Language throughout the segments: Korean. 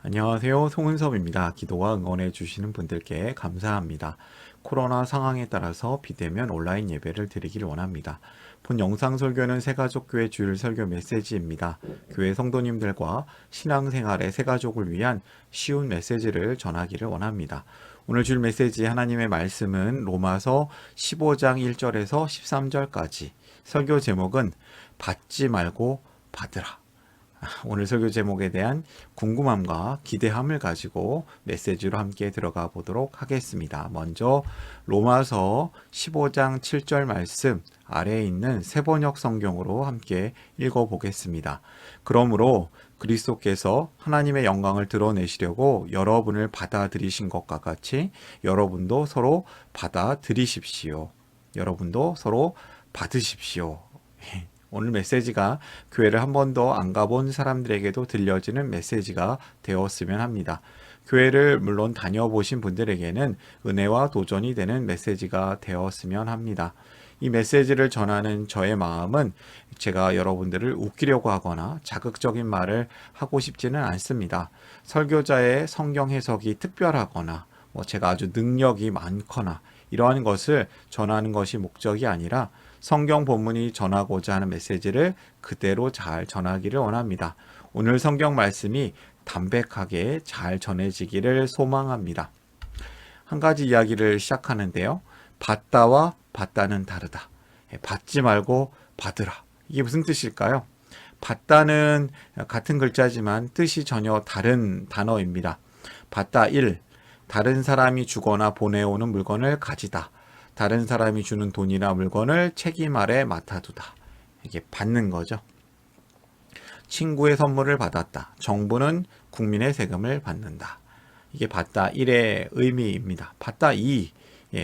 안녕하세요. 송은섭입니다. 기도와 응원해 주시는 분들께 감사합니다. 코로나 상황에 따라서 비대면 온라인 예배를 드리길 원합니다. 본 영상 설교는 새가족교회 주일 설교 메시지입니다. 교회 성도님들과 신앙생활의 새가족을 위한 쉬운 메시지를 전하기를 원합니다. 오늘 줄 메시지 하나님의 말씀은 로마서 15장 1절에서 13절까지. 설교 제목은 받지 말고 받으라. 오늘 설교 제목에 대한 궁금함과 기대함을 가지고 메시지로 함께 들어가 보도록 하겠습니다. 먼저 로마서 15장 7절 말씀 아래에 있는 세번역 성경으로 함께 읽어보겠습니다. 그러므로 그리스도께서 하나님의 영광을 드러내시려고 여러분을 받아들이신 것과 같이 여러분도 서로 받아들이십시오. 여러분도 서로 받으십시오. 오늘 메시지가 교회를 한 번도 안 가본 사람들에게도 들려지는 메시지가 되었으면 합니다. 교회를 물론 다녀보신 분들에게는 은혜와 도전이 되는 메시지가 되었으면 합니다. 이 메시지를 전하는 저의 마음은 제가 여러분들을 웃기려고 하거나 자극적인 말을 하고 싶지는 않습니다. 설교자의 성경 해석이 특별하거나 제가 아주 능력이 많거나 이러한 것을 전하는 것이 목적이 아니라 성경 본문이 전하고자 하는 메시지를 그대로 잘 전하기를 원합니다. 오늘 성경 말씀이 담백하게 잘 전해지기를 소망합니다. 한 가지 이야기를 시작하는데요. 받다와 받다는 다르다. 받지 말고 받으라. 이게 무슨 뜻일까요? 받다는 같은 글자지만 뜻이 전혀 다른 단어입니다. 받다 1. 다른 사람이 주거나 보내오는 물건을 가지다. 다른 사람이 주는 돈이나 물건을 책임 아래 맡아두다. 이게 받는 거죠. 친구의 선물을 받았다. 정부는 국민의 세금을 받는다. 이게 받다 1의 의미입니다. 받다 2.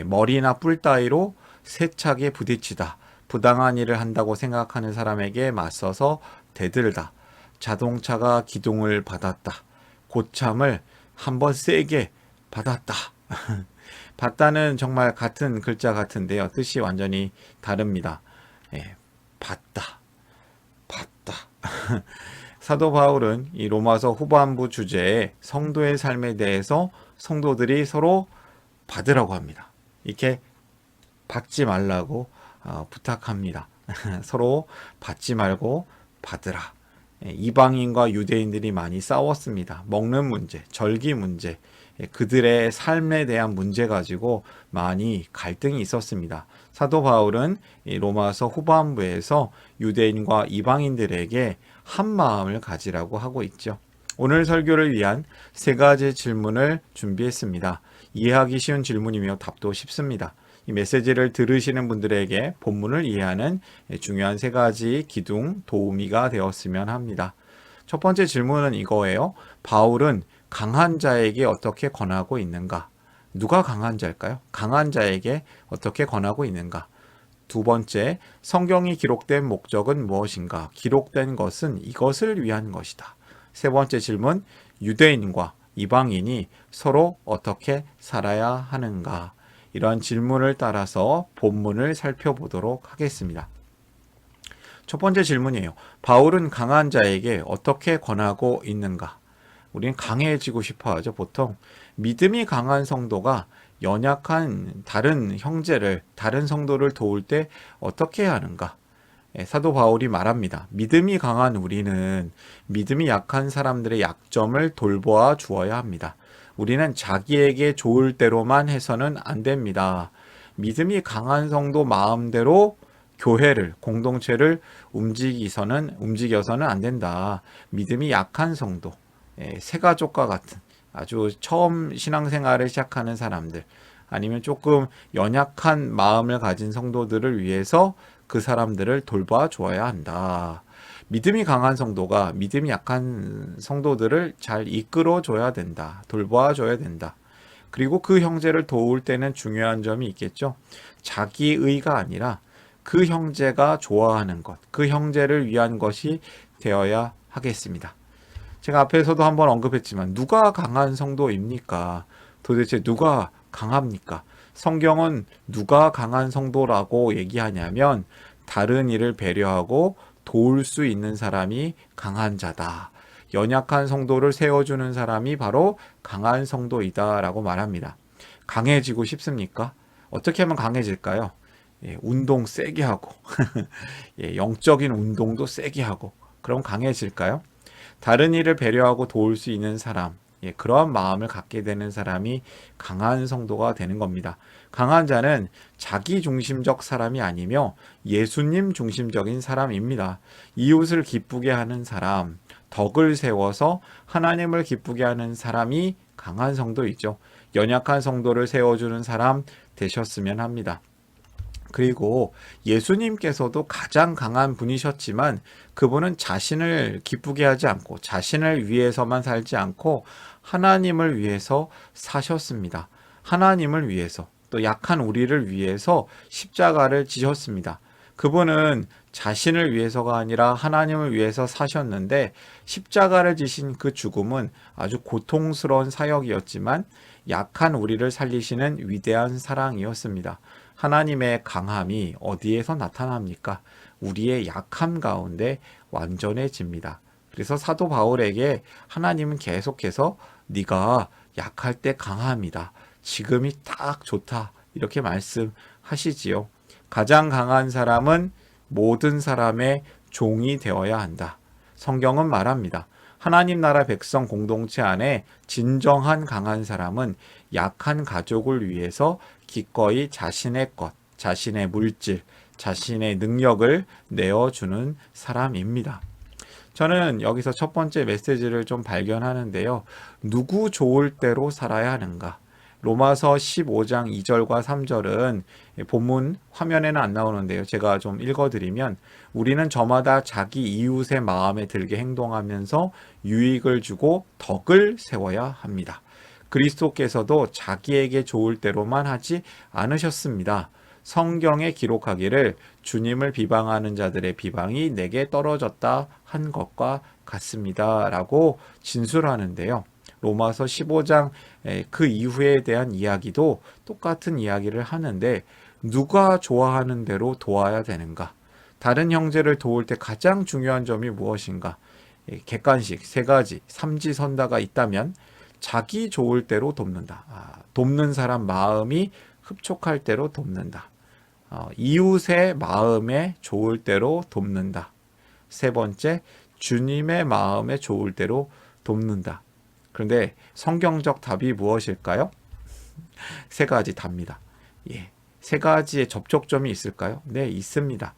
머리나 뿔 따위로 세차게 부딪히다. 부당한 일을 한다고 생각하는 사람에게 맞서서 대들다. 자동차가 기둥을 받았다. 고참을 한번 세게 받았다. 받다는 정말 같은 글자 같은데요. 뜻이 완전히 다릅니다. 받다. 사도 바울은 이 로마서 후반부 주제에 성도의 삶에 대해서 성도들이 서로 받으라고 합니다. 이렇게 받지 말라고 부탁합니다. 서로 받지 말고 받으라. 이방인과 유대인들이 많이 싸웠습니다. 먹는 문제, 절기 문제, 그들의 삶에 대한 문제 가지고 많이 갈등이 있었습니다. 사도 바울은 로마서 후반부에서 유대인과 이방인들에게 한 마음을 가지라고 하고 있죠. 오늘 설교를 위한 세 가지 질문을 준비했습니다. 이해하기 쉬운 질문이며 답도 쉽습니다. 이 메시지를 들으시는 분들에게 본문을 이해하는 중요한 세 가지 기둥, 도우미가 되었으면 합니다. 첫 번째 질문은 이거예요. 바울은 강한 자에게 어떻게 권하고 있는가? 누가 강한 자일까요? 강한 자에게 어떻게 권하고 있는가? 두 번째, 성경이 기록된 목적은 무엇인가? 기록된 것은 이것을 위한 것이다. 세 번째 질문, 유대인과 이방인이 서로 어떻게 살아야 하는가? 이러한 질문을 따라서 본문을 살펴보도록 하겠습니다. 첫 번째 질문이에요. 바울은 강한 자에게 어떻게 권하고 있는가? 우리는 강해지고 싶어 하죠. 보통 믿음이 강한 성도가 연약한 다른 형제를, 다른 성도를 도울 때 어떻게 해야 하는가? 사도 바울이 말합니다. 믿음이 강한 우리는 믿음이 약한 사람들의 약점을 돌보아 주어야 합니다. 우리는 자기에게 좋을 대로만 해서는 안 됩니다. 믿음이 강한 성도 마음대로 교회를, 공동체를 움직여서는 안 된다. 믿음이 약한 성도, 새가족과 같은 아주 처음 신앙생활을 시작하는 사람들, 아니면 조금 연약한 마음을 가진 성도들을 위해서 그 사람들을 돌봐 주어야 한다. 믿음이 강한 성도가 믿음이 약한 성도들을 잘 이끌어 줘야 된다. 돌봐 줘야 된다. 그리고 그 형제를 도울 때는 중요한 점이 있겠죠. 자기의가 아니라 그 형제가 좋아하는 것, 그 형제를 위한 것이 되어야 하겠습니다. 제가 앞에서도 한번 언급했지만 누가 강한 성도입니까? 도대체 누가 강합니까? 성경은 누가 강한 성도라고 얘기하냐면 다른 이를 배려하고 도울 수 있는 사람이 강한 자다. 연약한 성도를 세워주는 사람이 바로 강한 성도이다라고 말합니다. 강해지고 싶습니까? 어떻게 하면 강해질까요? 운동 세게 하고 영적인 운동도 세게 하고 그럼 강해질까요? 다른 이를 배려하고 도울 수 있는 사람, 그러한 마음을 갖게 되는 사람이 강한 성도가 되는 겁니다. 강한 자는 자기 중심적 사람이 아니며 예수님 중심적인 사람입니다. 이웃을 기쁘게 하는 사람, 덕을 세워서 하나님을 기쁘게 하는 사람이 강한 성도이죠. 연약한 성도를 세워주는 사람 되셨으면 합니다. 그리고 예수님께서도 가장 강한 분이셨지만 그분은 자신을 기쁘게 하지 않고 자신을 위해서만 살지 않고 하나님을 위해서 사셨습니다. 하나님을 위해서 또 약한 우리를 위해서 십자가를 지셨습니다. 그분은 자신을 위해서가 아니라 하나님을 위해서 사셨는데 십자가를 지신 그 죽음은 아주 고통스러운 사역이었지만 약한 우리를 살리시는 위대한 사랑이었습니다. 하나님의 강함이 어디에서 나타납니까? 우리의 약함 가운데 완전해집니다. 그래서 사도 바울에게 하나님은 계속해서 네가 약할 때 강함이다. 지금이 딱 좋다. 이렇게 말씀하시지요. 가장 강한 사람은 모든 사람의 종이 되어야 한다. 성경은 말합니다. 하나님 나라 백성 공동체 안에 진정한 강한 사람은 약한 가족을 위해서 기꺼이 자신의 것, 자신의 물질, 자신의 능력을 내어주는 사람입니다. 저는 여기서 첫 번째 메시지를 좀 발견하는데요. 누구 좋을 대로 살아야 하는가? 로마서 15장 2절과 3절은 본문 화면에는 안 나오는데요. 제가 좀 읽어드리면 우리는 저마다 자기 이웃의 마음에 들게 행동하면서 유익을 주고 덕을 세워야 합니다. 그리스도께서도 자기에게 좋을 대로만 하지 않으셨습니다. 성경에 기록하기를 주님을 비방하는 자들의 비방이 내게 떨어졌다 한 것과 같습니다. 라고 진술하는데요. 로마서 15장 그 이후에 대한 이야기도 똑같은 이야기를 하는데 누가 좋아하는 대로 도와야 되는가? 다른 형제를 도울 때 가장 중요한 점이 무엇인가? 객관식 세 가지 삼지선다가 있다면 자기 좋을 대로 돕는다. 돕는 사람 마음이 흡족할 대로 돕는다. 이웃의 마음에 좋을 대로 돕는다. 세 번째, 주님의 마음에 좋을 대로 돕는다. 그런데 성경적 답이 무엇일까요? 세 가지 답니다. 세 가지의 접촉점이 있을까요? 네, 있습니다.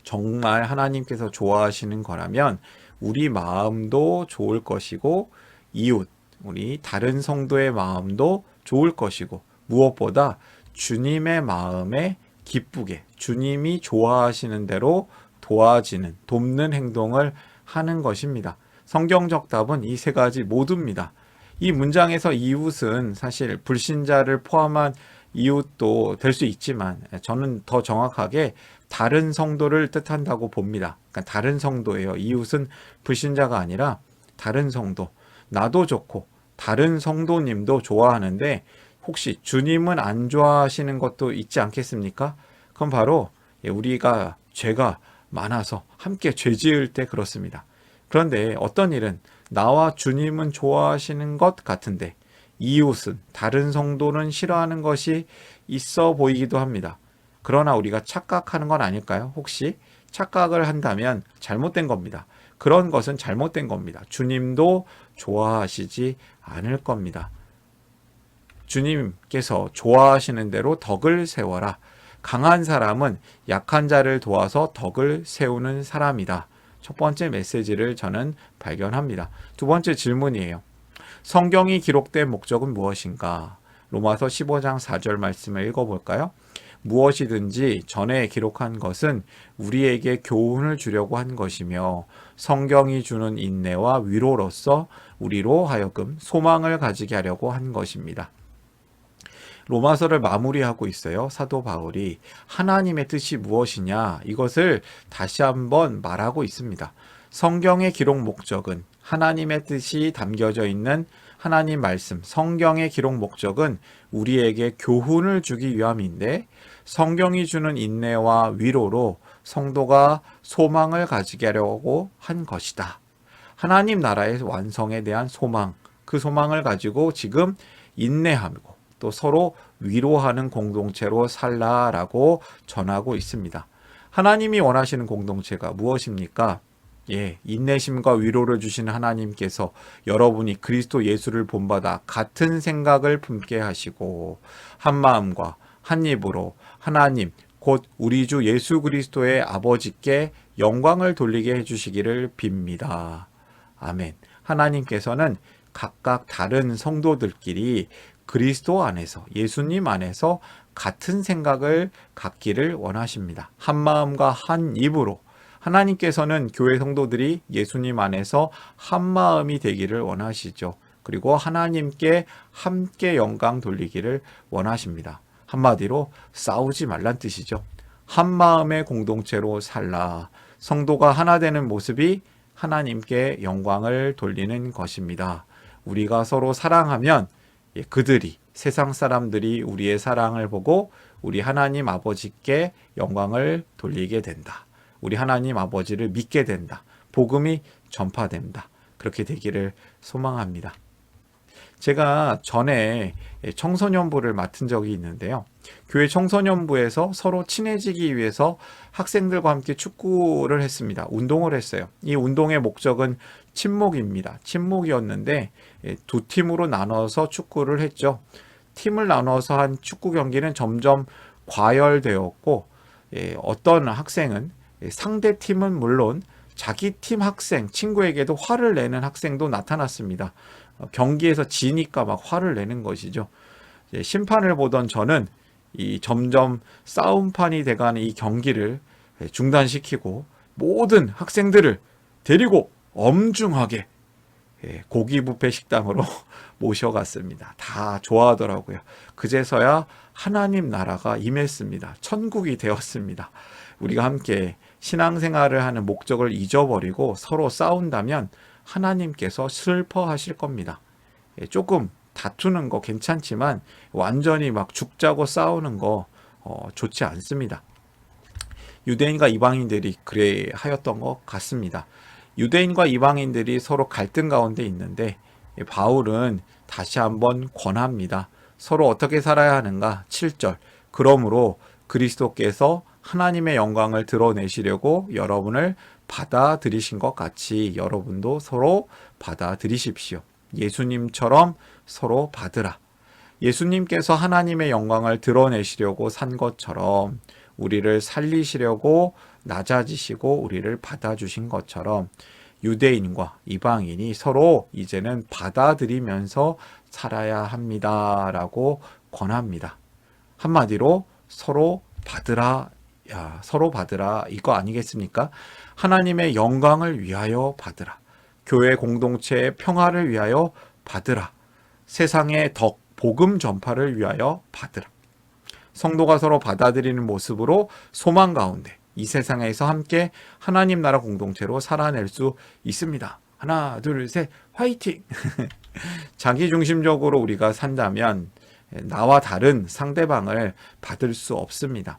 정말 하나님께서 좋아하시는 거라면 우리 마음도 좋을 것이고 이웃, 우리 다른 성도의 마음도 좋을 것이고 무엇보다 주님의 마음에 기쁘게 주님이 좋아하시는 대로 도와지는, 돕는 행동을 하는 것입니다. 성경적 답은 이 세 가지 모두입니다. 이 문장에서 이웃은 사실 불신자를 포함한 이웃도 될 수 있지만 저는 더 정확하게 다른 성도를 뜻한다고 봅니다. 그러니까 다른 성도예요. 이웃은 불신자가 아니라 다른 성도. 나도 좋고 다른 성도님도 좋아하는데 혹시 주님은 안 좋아하시는 것도 있지 않겠습니까? 그건 바로 우리가 죄가 많아서 함께 죄 지을 때 그렇습니다. 그런데 어떤 일은 나와 주님은 좋아하시는 것 같은데 이웃은 다른 성도는 싫어하는 것이 있어 보이기도 합니다. 그러나 우리가 착각하는 건 아닐까요? 혹시 착각을 한다면 잘못된 겁니다. 그런 것은 잘못된 겁니다. 주님도 좋아하시지 않을 겁니다. 주님께서 좋아하시는 대로 덕을 세워라. 강한 사람은 약한 자를 도와서 덕을 세우는 사람이다. 첫 번째 메시지를 저는 발견합니다. 두 번째 질문이에요. 성경이 기록된 목적은 무엇인가? 로마서 15장 4절 말씀을 읽어볼까요? 무엇이든지 전에 기록한 것은 우리에게 교훈을 주려고 한 것이며 성경이 주는 인내와 위로로서 우리로 하여금 소망을 가지게 하려고 한 것입니다. 로마서를 마무리하고 있어요. 사도 바울이 하나님의 뜻이 무엇이냐 이것을 다시 한번 말하고 있습니다. 성경의 기록 목적은 하나님의 뜻이 담겨져 있는 하나님 말씀, 성경의 기록 목적은 우리에게 교훈을 주기 위함인데 성경이 주는 인내와 위로로 성도가 소망을 가지게 하려고 한 것이다. 하나님 나라의 완성에 대한 소망, 그 소망을 가지고 지금 인내하고 또 서로 위로하는 공동체로 살라라고 전하고 있습니다. 하나님이 원하시는 공동체가 무엇입니까? 인내심과 위로를 주시는 하나님께서 여러분이 그리스도 예수를 본받아 같은 생각을 품게 하시고 한 마음과 한 입으로 하나님 곧 우리 주 예수 그리스도의 아버지께 영광을 돌리게 해주시기를 빕니다. 아멘. 하나님께서는 각각 다른 성도들끼리 그리스도 안에서 예수님 안에서 같은 생각을 갖기를 원하십니다. 한 마음과 한 입으로 하나님께서는 교회 성도들이 예수님 안에서 한 마음이 되기를 원하시죠. 그리고 하나님께 함께 영광 돌리기를 원하십니다. 한마디로 싸우지 말란 뜻이죠. 한 마음의 공동체로 살라. 성도가 하나 되는 모습이 하나님께 영광을 돌리는 것입니다. 우리가 서로 사랑하면 그들이 세상 사람들이 우리의 사랑을 보고 우리 하나님 아버지께 영광을 돌리게 된다. 우리 하나님 아버지를 믿게 된다. 복음이 전파된다. 그렇게 되기를 소망합니다. 제가 전에 청소년부를 맡은 적이 있는데요. 교회 청소년부에서 서로 친해지기 위해서 학생들과 함께 축구를 했습니다. 운동을 했어요. 이 운동의 목적은 친목입니다. 친목이었는데 두 팀으로 나눠서 축구를 했죠. 팀을 나눠서 한 축구 경기는 점점 과열되었고 어떤 학생은 상대 팀은 물론 자기 팀 학생, 친구에게도 화를 내는 학생도 나타났습니다. 경기에서 지니까 막 화를 내는 것이죠. 심판을 보던 저는 이 점점 싸움판이 돼가는 이 경기를 중단시키고 모든 학생들을 데리고 엄중하게 고기 뷔페 식당으로 모셔갔습니다. 다 좋아하더라고요. 그제서야 하나님 나라가 임했습니다. 천국이 되었습니다. 우리가 함께 신앙생활을 하는 목적을 잊어버리고 서로 싸운다면 하나님께서 슬퍼하실 겁니다. 조금 다투는 거 괜찮지만 완전히 막 죽자고 싸우는 거 좋지 않습니다. 유대인과 이방인들이 그래 하였던 것 같습니다. 유대인과 이방인들이 서로 갈등 가운데 있는데 바울은 다시 한번 권합니다. 서로 어떻게 살아야 하는가? 7절. 그러므로 그리스도께서 하나님의 영광을 드러내시려고 여러분을 받아들이신 것 같이 여러분도 서로 받아들이십시오. 예수님처럼 서로 받으라. 예수님께서 하나님의 영광을 드러내시려고 산 것처럼 우리를 살리시려고 낮아지시고 우리를 받아주신 것처럼 유대인과 이방인이 서로 이제는 받아들이면서 살아야 합니다라고 권합니다. 한마디로 서로 받으라, 서로 받으라 이거 아니겠습니까? 하나님의 영광을 위하여 받으라. 교회 공동체의 평화를 위하여 받으라. 세상의 덕, 복음 전파를 위하여 받으라. 성도가 서로 받아들이는 모습으로 소망 가운데 이 세상에서 함께 하나님 나라 공동체로 살아낼 수 있습니다. 하나, 둘, 셋, 화이팅! 자기중심적으로 우리가 산다면 나와 다른 상대방을 받을 수 없습니다.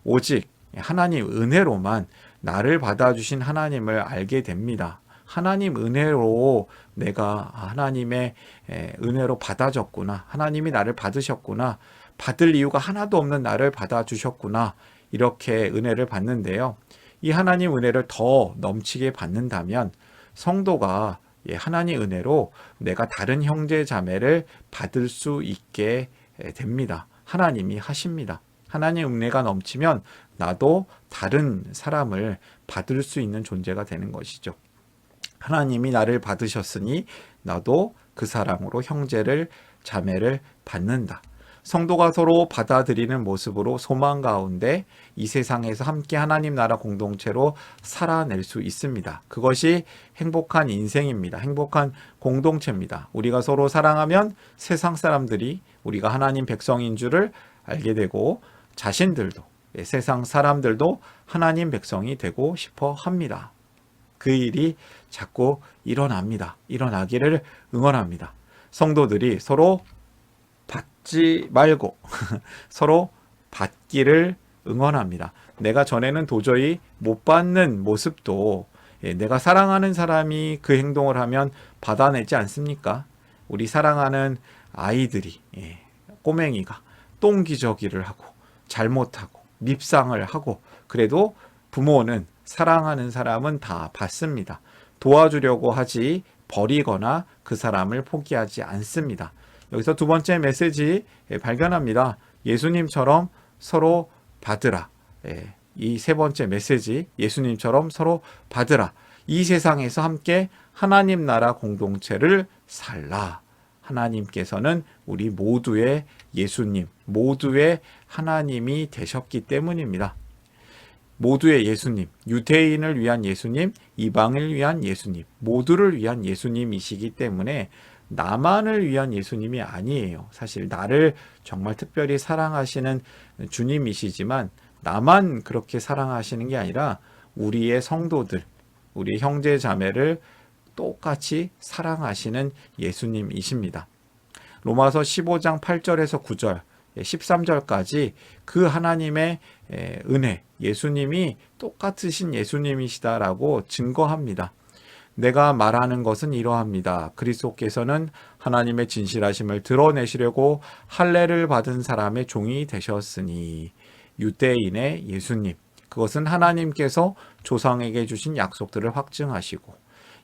오직 하나님 은혜로만 나를 받아주신 하나님을 알게 됩니다. 하나님 은혜로 내가 하나님의 은혜로 받아졌구나. 하나님이 나를 받으셨구나. 받을 이유가 하나도 없는 나를 받아주셨구나. 이렇게 은혜를 받는데요. 이 하나님 은혜를 더 넘치게 받는다면 성도가 하나님 은혜로 내가 다른 형제 자매를 받을 수 있게 됩니다. 하나님이 하십니다. 하나님 은혜가 넘치면 나도 다른 사람을 받을 수 있는 존재가 되는 것이죠. 하나님이 나를 받으셨으니 나도 그 사람으로 형제를 자매를 받는다. 성도가 서로 받아들이는 모습으로 소망 가운데 이 세상에서 함께 하나님 나라 공동체로 살아낼 수 있습니다. 그것이 행복한 인생입니다. 행복한 공동체입니다. 우리가 서로 사랑하면 세상 사람들이 우리가 하나님 백성인 줄을 알게 되고 자신들도 세상 사람들도 하나님 백성이 되고 싶어 합니다. 그 일이 자꾸 일어납니다. 일어나기를 응원합니다. 성도들이 서로 받지 말고 서로 받기를 응원합니다. 내가 전에는 도저히 못 받는 모습도 내가 사랑하는 사람이 그 행동을 하면 받아내지 않습니까? 우리 사랑하는 아이들이, 꼬맹이가 똥기저귀를 하고 잘못하고 밉상을 하고 그래도 부모는 사랑하는 사람은 다 받습니다. 도와주려고 하지 버리거나 그 사람을 포기하지 않습니다. 여기서 두 번째 메시지 발견합니다. 예수님처럼 서로 받으라. 이 세 번째 메시지, 예수님처럼 서로 받으라. 이 세상에서 함께 하나님 나라 공동체를 살라. 하나님께서는 우리 모두의 예수님, 모두의 하나님이 되셨기 때문입니다. 모두의 예수님, 유대인을 위한 예수님, 이방을 위한 예수님, 모두를 위한 예수님이시기 때문에 나만을 위한 예수님이 아니에요. 사실 나를 정말 특별히 사랑하시는 주님이시지만 나만 그렇게 사랑하시는 게 아니라 우리의 성도들, 우리 형제 자매를 똑같이 사랑하시는 예수님이십니다. 로마서 15장 8절에서 9절, 13절까지 그 하나님의 은혜, 예수님이 똑같으신 예수님이시다라고 증거합니다. 내가 말하는 것은 이러합니다. 그리스도께서는 하나님의 진실하심을 드러내시려고 할례를 받은 사람의 종이 되셨으니 유대인의 예수님, 그것은 하나님께서 조상에게 주신 약속들을 확증하시고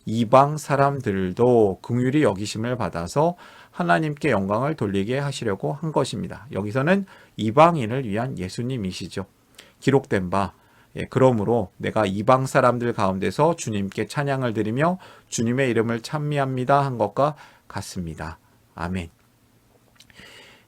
이방 사람들도 긍휼히 여기심을 받아서 하나님께 영광을 돌리게 하시려고 한 것입니다. 여기서는 이방인을 위한 예수님이시죠. 기록된 바, 그러므로 내가 이방 사람들 가운데서 주님께 찬양을 드리며 주님의 이름을 찬미합니다 한 것과 같습니다. 아멘.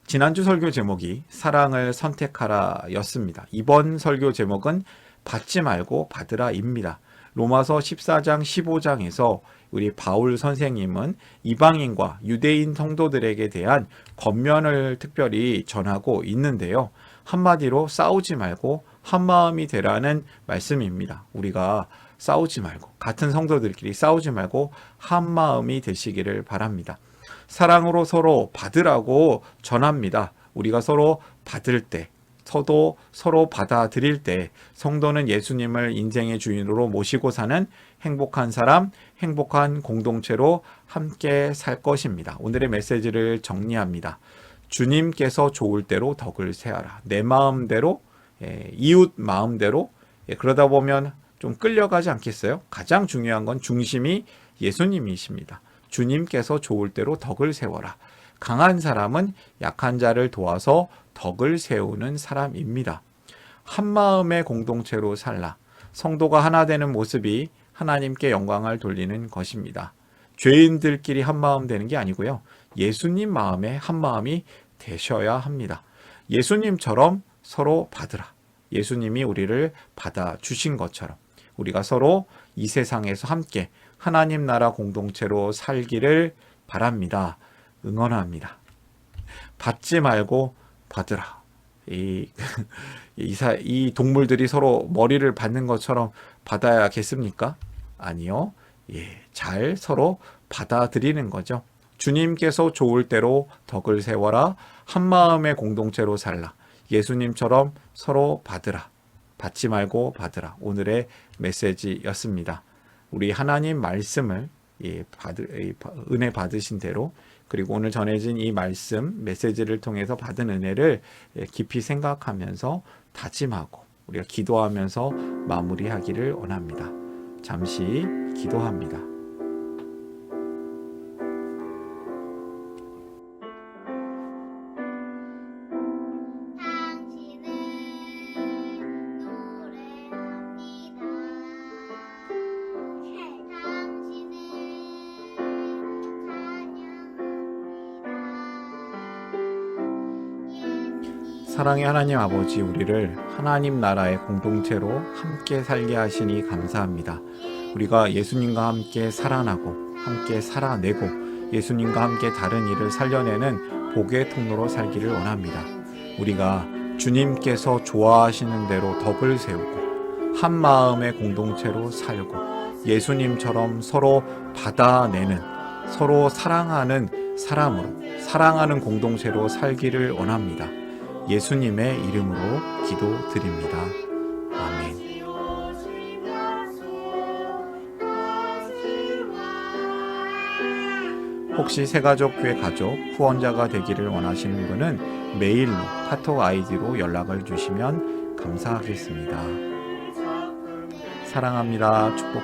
지난주 설교 제목이 사랑을 선택하라 였습니다. 이번 설교 제목은 받지 말고 받으라입니다. 로마서 14장 15장에서 우리 바울 선생님은 이방인과 유대인 성도들에게 대한 권면을 특별히 전하고 있는데요. 한마디로 싸우지 말고 한마음이 되라는 말씀입니다. 우리가 싸우지 말고, 같은 성도들끼리 싸우지 말고 한마음이 되시기를 바랍니다. 사랑으로 서로 받으라고 전합니다. 우리가 서로 받을 때, 서로 받아들일 때 성도는 예수님을 인생의 주인으로 모시고 사는 행복한 사람, 행복한 공동체로 함께 살 것입니다. 오늘의 메시지를 정리합니다. 주님께서 좋을 대로 덕을 세하라. 내 마음대로, 이웃 마음대로, 그러다 보면 좀 끌려가지 않겠어요? 가장 중요한 건 중심이 예수님이십니다. 주님께서 좋을 대로 덕을 세워라. 강한 사람은 약한 자를 도와서 덕을 세우는 사람입니다. 한마음의 공동체로 살라. 성도가 하나 되는 모습이 하나님께 영광을 돌리는 것입니다. 죄인들끼리 한마음 되는 게 아니고요. 예수님 마음에 한마음이 되셔야 합니다. 예수님처럼 서로 받으라. 예수님이 우리를 받아주신 것처럼 우리가 서로 이 세상에서 함께 하나님 나라 공동체로 살기를 바랍니다. 응원합니다. 받지 말고 받으라. 이 동물들이 서로 머리를 받는 것처럼 받아야겠습니까? 아니요. 잘 서로 받아들이는 거죠. 주님께서 좋을 대로 덕을 세워라. 한마음의 공동체로 살라. 예수님처럼 서로 받으라. 받지 말고 받으라. 오늘의 메시지였습니다. 우리 하나님 말씀을 은혜 받으신 대로, 그리고 오늘 전해진 이 말씀, 메시지를 통해서 받은 은혜를 깊이 생각하면서 다짐하고 우리가 기도하면서 마무리하기를 원합니다. 잠시 기도합니다. 사랑의 하나님 아버지, 우리를 하나님 나라의 공동체로 함께 살게 하시니 감사합니다. 우리가 예수님과 함께 살아나고 함께 살아내고 예수님과 함께 다른 일을 살려내는 복의 통로로 살기를 원합니다. 우리가 주님께서 좋아하시는 대로 덕을 세우고 한 마음의 공동체로 살고 예수님처럼 서로 받아내는, 서로 사랑하는 사람으로, 사랑하는 공동체로 살기를 원합니다. 예수님의 이름으로 기도드립니다. 아멘. 혹시 새가족교회 가족 후원자가 되기를 원하시는 분은 메일로 카톡 아이디로 연락을 주시면 감사하겠습니다. 사랑합니다. 축복합니다.